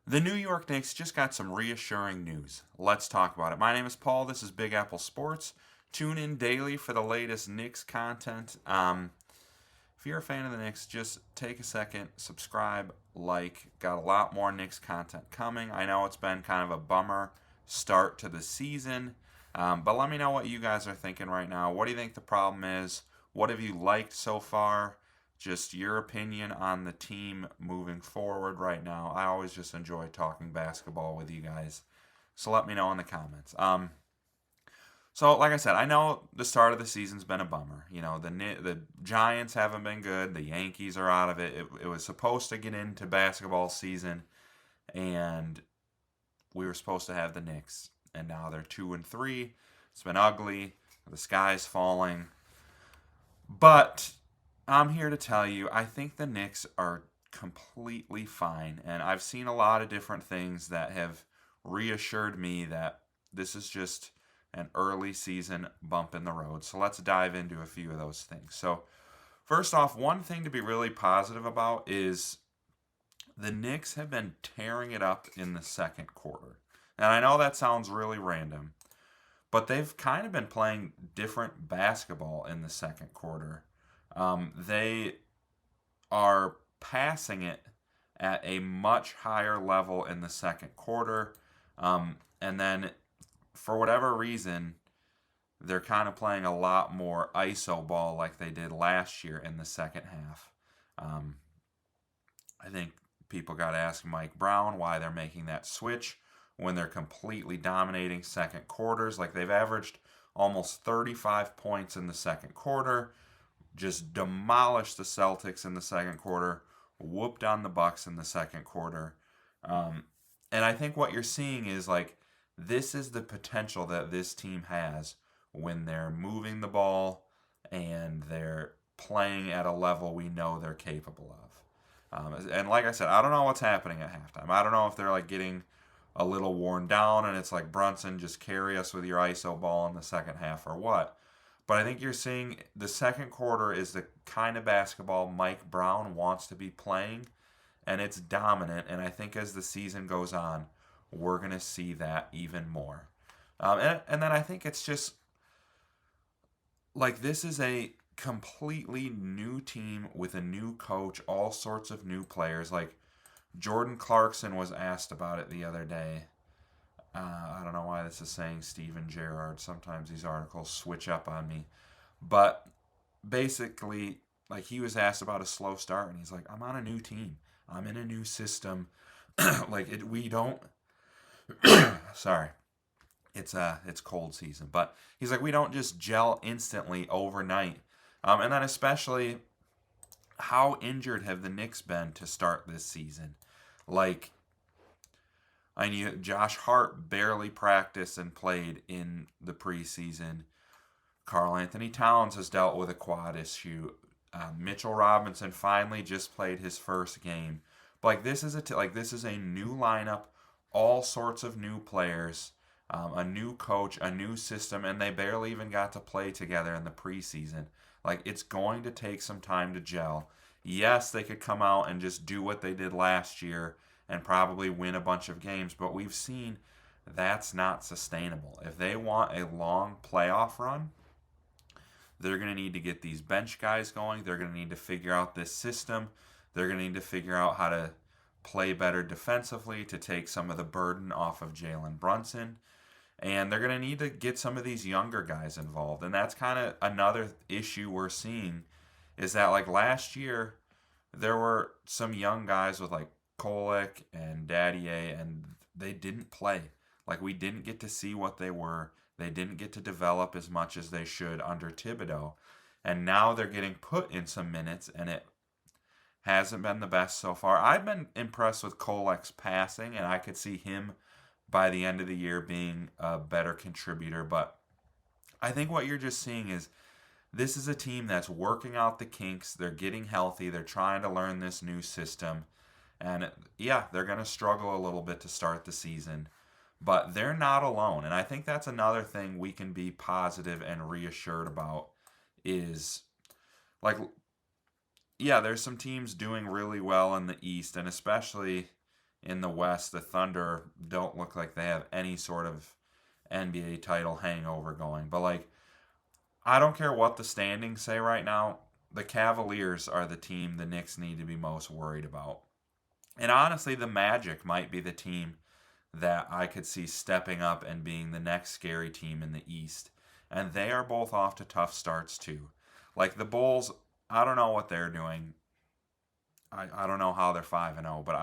The New York Knicks just got some reassuring news. Let's talk about it. My name is Paul. This is Big Apple Sports. Tune in daily for the latest Knicks content. If you're a fan of the Knicks, just take a second, subscribe, like. Got a lot more Knicks content coming. I know it's been kind of a bummer start to the season, but let me know what you guys are thinking right now. What do you think the problem is? What have you liked so far? Just your opinion on the team moving forward right now. I always just enjoy talking basketball with you guys. So let me know in the comments. So like I said, I know the start of the season's been a bummer. The Giants haven't been good. The Yankees are out of it. It was supposed to get into basketball season, and we were supposed to have the Knicks, and now they're 2-3. It's been ugly. The sky's falling. But I'm here to tell you, I think the Knicks are completely fine. And I've seen a lot of different things that have reassured me that this is just an early season bump in the road. So let's dive into a few of those things. So, first off, one thing to be really positive about is the Knicks have been tearing it up in the second quarter. And I know that sounds really random, but they've kind of been playing different basketball in the second quarter. They are passing it at a much higher level in the second quarter. And then, for whatever reason, they're kind of playing a lot more ISO ball like they did last year in the second half. Um, I think people got to ask Mike Brown why they're making that switch when they're completely dominating second quarters. Like, they've averaged almost 35 points in the second quarter, just demolished the Celtics in the second quarter, whooped on the Bucks in the second quarter. And I think what you're seeing is, like, this is the potential that this team has when they're moving the ball and they're playing at a level we know they're capable of. And like I said, I don't know what's happening at halftime. I don't know if they're like getting a little worn down and it's like, Brunson, just carry us with your ISO ball in the second half, or what. But I think you're seeing the second quarter is the kind of basketball Mike Brown wants to be playing, and it's dominant. And I think as the season goes on, we're going to see that even more. And then I think it's just like, this is a completely new team with a new coach, all sorts of new players. Like, Jordan Clarkson was asked about it the other day. I don't know why this is saying Steven Gerrard. Sometimes these articles switch up on me. But basically, like, he was asked about a slow start, and he's like, I'm on a new team. I'm in a new system. We don't. Sorry. It's cold season. But he's like, we don't just gel instantly overnight. And then especially, how injured have the Knicks been to start this season? Like, I knew Josh Hart barely practiced and played in the preseason. Karl Anthony Towns has dealt with a quad issue. Mitchell Robinson finally just played his first game. But like, this is this is a new lineup, all sorts of new players, a new coach, a new system, and they barely even got to play together in the preseason. Like, it's going to take some time to gel. Yes, they could come out and just do what they did last year and probably win a bunch of games, but we've seen that's not sustainable. If they want a long playoff run, they're going to need to get these bench guys going. They're going to need to figure out this system. They're going to need to figure out how to play better defensively to take some of the burden off of Jalen Brunson. And they're going to need to get some of these younger guys involved. And that's kind of another issue we're seeing, is that, like, last year, there were some young guys with, like, Kolek and Daddier, and they didn't play. Like, we didn't get to see what they were. They didn't get to develop as much as they should under Thibodeau. And now they're getting put in some minutes, and it hasn't been the best so far. I've been impressed with Kolek's passing, and I could see him by the end of the year being a better contributor. But I think what you're just seeing is, this is a team that's working out the kinks. They're getting healthy. They're trying to learn this new system. And yeah, they're going to struggle a little bit to start the season. But they're not alone. And I think that's another thing we can be positive and reassured about is, like, yeah, there's some teams doing really well in the East. And especially, in the West, the Thunder don't look like they have any sort of NBA title hangover going. But, like, I don't care what the standings say right now. The Cavaliers are the team the Knicks need to be most worried about. And honestly, the Magic might be the team that I could see stepping up and being the next scary team in the East. And they are both off to tough starts, too. Like, the Bulls, I don't know what they're doing. I don't know how they're 5-0, but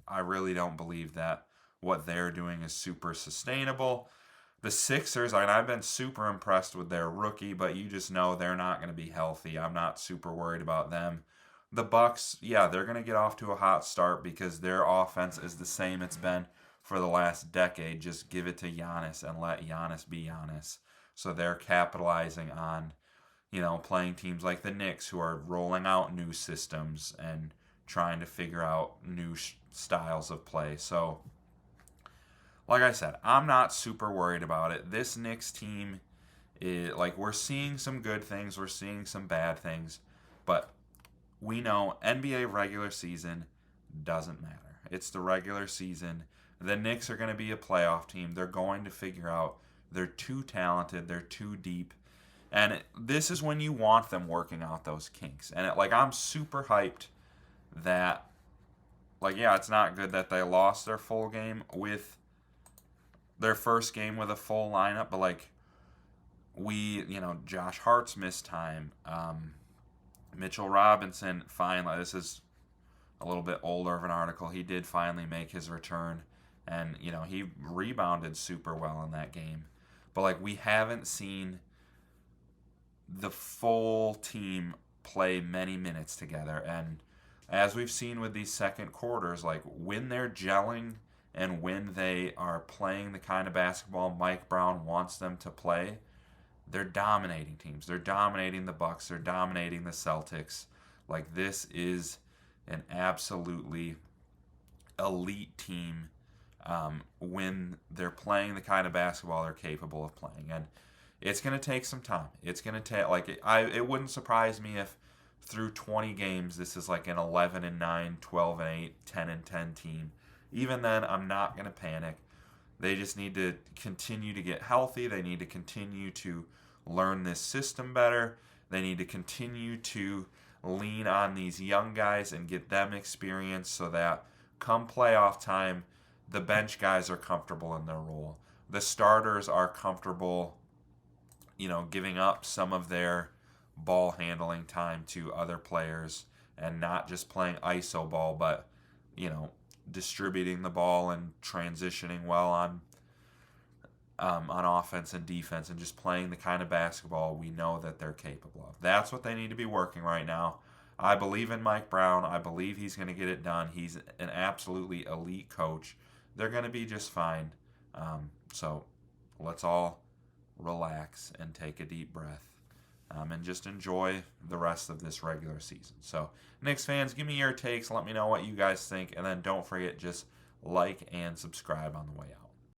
I really don't believe that what they're doing is super sustainable. The Sixers, I've been super impressed with their rookie, but you just know they're not going to be healthy. I'm not super worried about them. The Bucks, yeah, they're going to get off to a hot start because their offense is the same it's been for the last decade. Just give it to Giannis and let Giannis be Giannis. So they're capitalizing on, playing teams like the Knicks who are rolling out new systems and trying to figure out new styles of play. So, like I said, I'm not super worried about it. This Knicks team, we're seeing some good things, we're seeing some bad things, but we know NBA regular season doesn't matter. It's the regular season. The Knicks are going to be a playoff team. They're going to figure out they're too talented, they're too deep, and this is when you want them working out those kinks. And I'm super hyped that, it's not good that they lost their full game with their first game with a full lineup, but Josh Hart's missed time. Mitchell Robinson finally, this is a little bit older of an article, he did finally make his return, and he rebounded super well in that game. But we haven't seen the full team play many minutes together, and as we've seen with these second quarters, when they're gelling and when they are playing the kind of basketball Mike Brown wants them to play, they're dominating teams. They're dominating the Bucks. They're dominating the Celtics. This is an absolutely elite team when they're playing the kind of basketball they're capable of playing. And it's going to take some time. It's going to take, it wouldn't surprise me if through 20 games, this is an 11-9, 12-8, 10-10 team. Even then, I'm not going to panic. They just need to continue to get healthy. They need to continue to learn this system better. They need to continue to lean on these young guys and get them experience so that come playoff time, the bench guys are comfortable in their role. The starters are comfortable, giving up some of their ball handling time to other players and not just playing iso ball, but distributing the ball and transitioning well on offense and defense, and just playing the kind of basketball we know that they're capable of. That's what they need to be working right now. I believe in Mike Brown. I believe he's going to get it done. He's an absolutely elite coach. They're going to be just fine. So let's all relax and take a deep breath. And just enjoy the rest of this regular season. So, Knicks fans, give me your takes. Let me know what you guys think. And then don't forget, just like and subscribe on the way out.